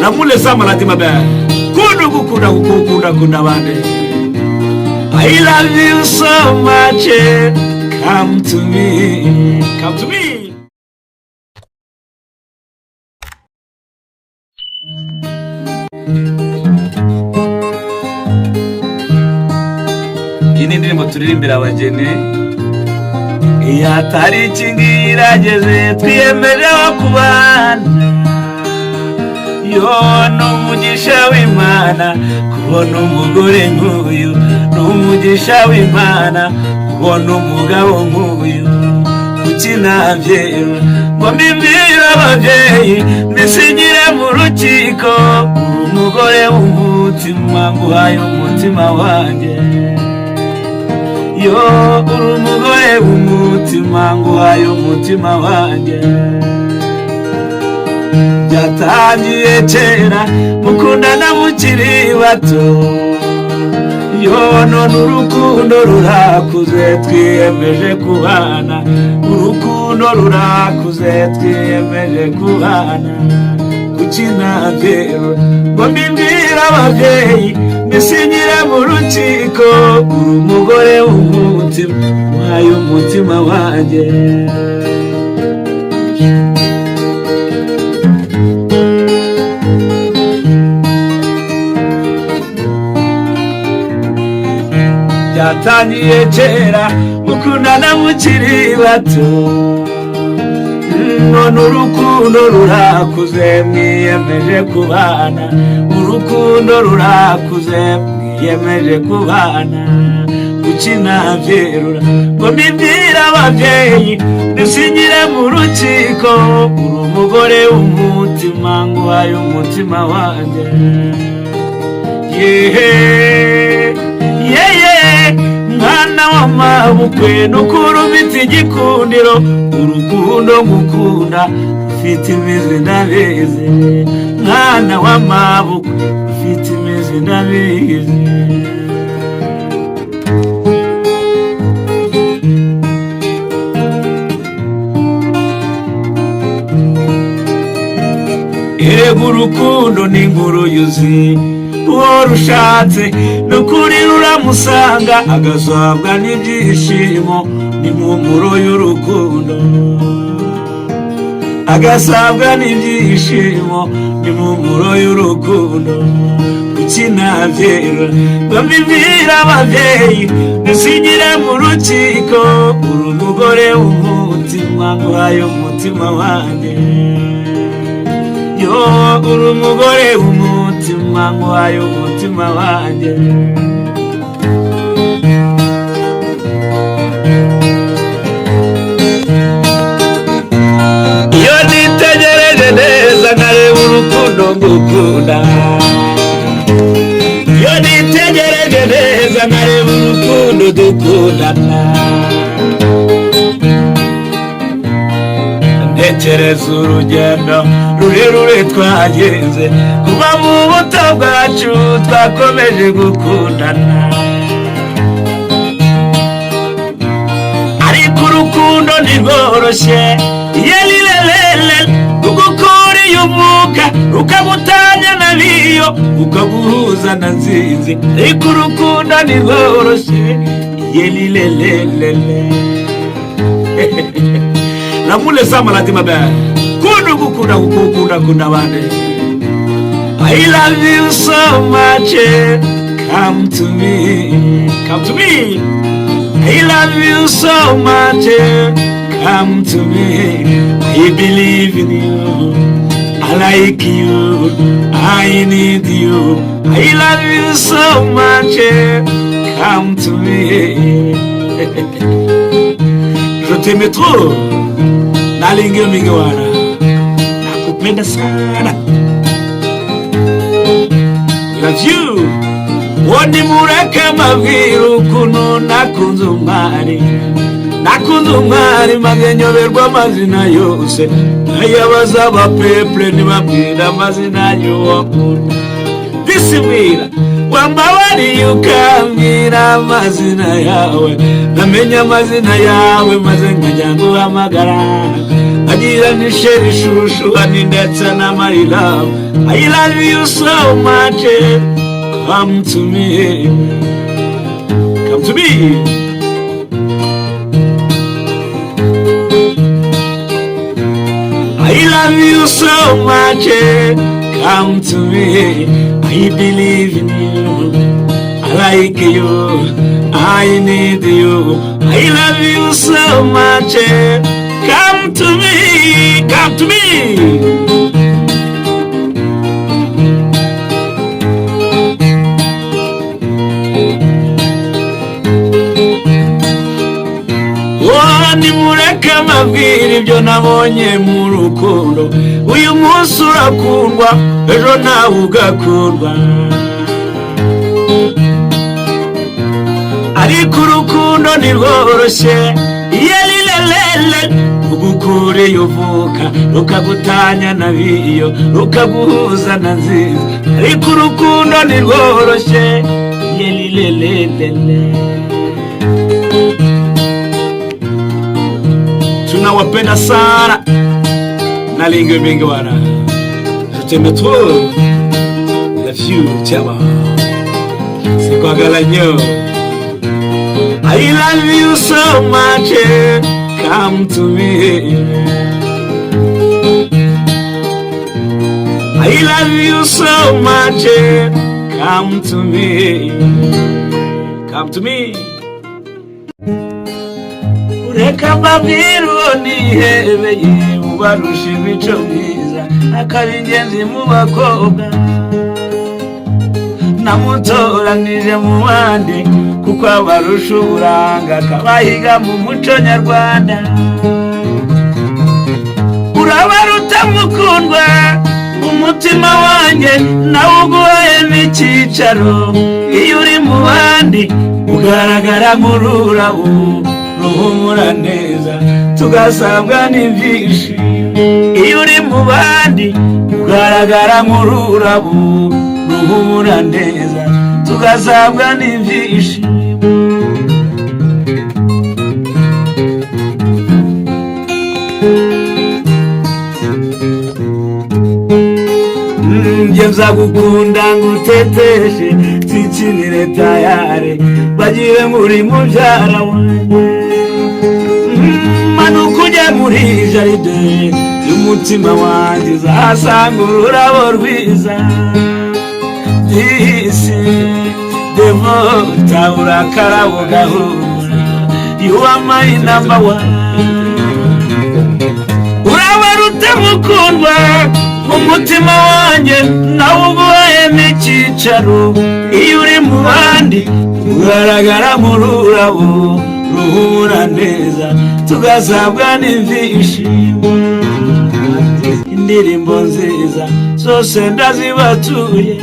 Namule sama la timabe. Kunda bande. I love you so much. Come to me. Come to me. Ini ndirimbo turirimbira abageni. Iya tariki ngirageze twiyemeje kubana. Yo n'umugisha w'Imana kubona umugore nk'uyu, n'umugisha w'Imana kubona umugabo nk'uyu. Kuki nabyera ngo mbimbire ababyeyi mbisinyire mu rukiko, umugore w'umutima nguhaye umutima wanjye. Yo uri umugore w'umutima nguhaye umutima wanjye. Byatangiye kera mukundana mukiri bato, yo none urukundo rurakuze twiyemeje kubana, urukundo rurakuze twiyemeje kubana. Kuki nabyera ngo mbimbire ababyeyi mbisinyire mu rukiko, uri umugore w'umutima nguhaye umutima wanjye. Byatangiye kera mukundana mukiri bato, none urukundo rurakuze mwiyemeje kubana, urukundo rurakuze mwiyemeje kubana. Kuki nabyerura ngo mbimbire ababyeyi mbisinyire mu rukiko, uri umugore w'umutima nguhaye umutima wanjye. Mwana w'amabukwe n'ukuri ufite igikundiro, urukundo ngukunda ufite imizi ndabizi. Mwana w'amabukwe ufite imizi ndabizi. Erega urukundo ni inkuru yuzuye, uwo rushatse n'ukuri ruramusanga, agasabwa n'ibyishimo n'impumuro y'urukundo, agasabwa n'ibyishimo n'impumuro y'urukundo. Kuki nabyera ngo mbimbire ababyeyi mbisinyire mu rukiko, uri umugore w'umutima nguhaye umutima wanjye. Yo uri umugore w'umutima nguhaye umutima wanjye. Iyo nitegereje neza nkareba urukundo ngukunda, iyo nitegereje neza nkareba urukundo dukundana, ntekereza urugendo rurerure twagenze kuva mu buto bwacu twakomeje gukundana. Ariko urukundo ntirworoshye, yelilelele rugukuriye umwuka rukagutanya na biyo ukaguhuza na nzinzi. Ariko urukundo ntirworoshye, yelilelele. Namule sama la timabe. Kunda bande. I love you so much. Come to me. Come to me. I love you so much. Come to me. I believe in you. I like you. I need you. I love you so much. Come to me. Je t'aime trop. Nalinge mingiwana. Nakupenda sana. Love you. Woni mureka maviru kuno nakunze umwari. Nakunze umwari magenyoberwa amazina yose. Nayabaza abapeple nibabwira amazina y'uwakunda. Bisimira wambawari ukambwira amazina yawe. Namenya amazina yawe maze nkajya nguhamagara. agira ni sheri shushu ani ndetse na my love. I love you so much. Come to me. Come to me. I love you so much. Come to me. I believe in you. I like you. I need you. I love you so much. Come to me. Come to me. Nimureke mabwire ibyo nabonye mu rukundo. Uyu munsi urakundwa, ejo nawe ugakundwa. Ariko urukundo ntirworoshye, yelilelele ugukureyo uvuka, rukagutanya na biyo, rukaguhuza na nziza. Ariko urukundo ntirworoshye, yelilelele. Tunawapenda sana na lingo mingi wana. Je t'aime trop. Love you chama. C'est quoi galanyo? I love you so much. Come to me. I love you so much. Come to me. Come to me. Reka mbabwire nihebeye mubarusha imico myiza akaba ingenzi mu bakobwa. Namutoranije mu bandi kuko abarusha uburanga akabahiga mu muco nyarwanda. Urabaruta mukundwa umutima wanjye nawe uguhayemo icyicaro. Iyo uri mu bandi ugaragara nk'ururabo ruhumura neza tugasabwa n'ibyishimo. Iyo uri mu bandi ugaragara nk'ururabo ruhumura neza tugasabwa n'ibyishimo. Njye nzagukunda nguteteshe nsikinire tayare bagire muri mubyara wanjye. Manuka ujye muri jaride y'umutima wanjye uzahasanga ururabo rwiza. Disi devota urakarabo gahura. You are my number one. Urabaruta mukundwa umutima wanjye nawe uguhayemo icyicaro. Iyo uri mu bandi ugaragara nk'ururabo ruhumura neza tugasabwa n'ibyishimo. Indirimbo nziza zose ndazibatuye.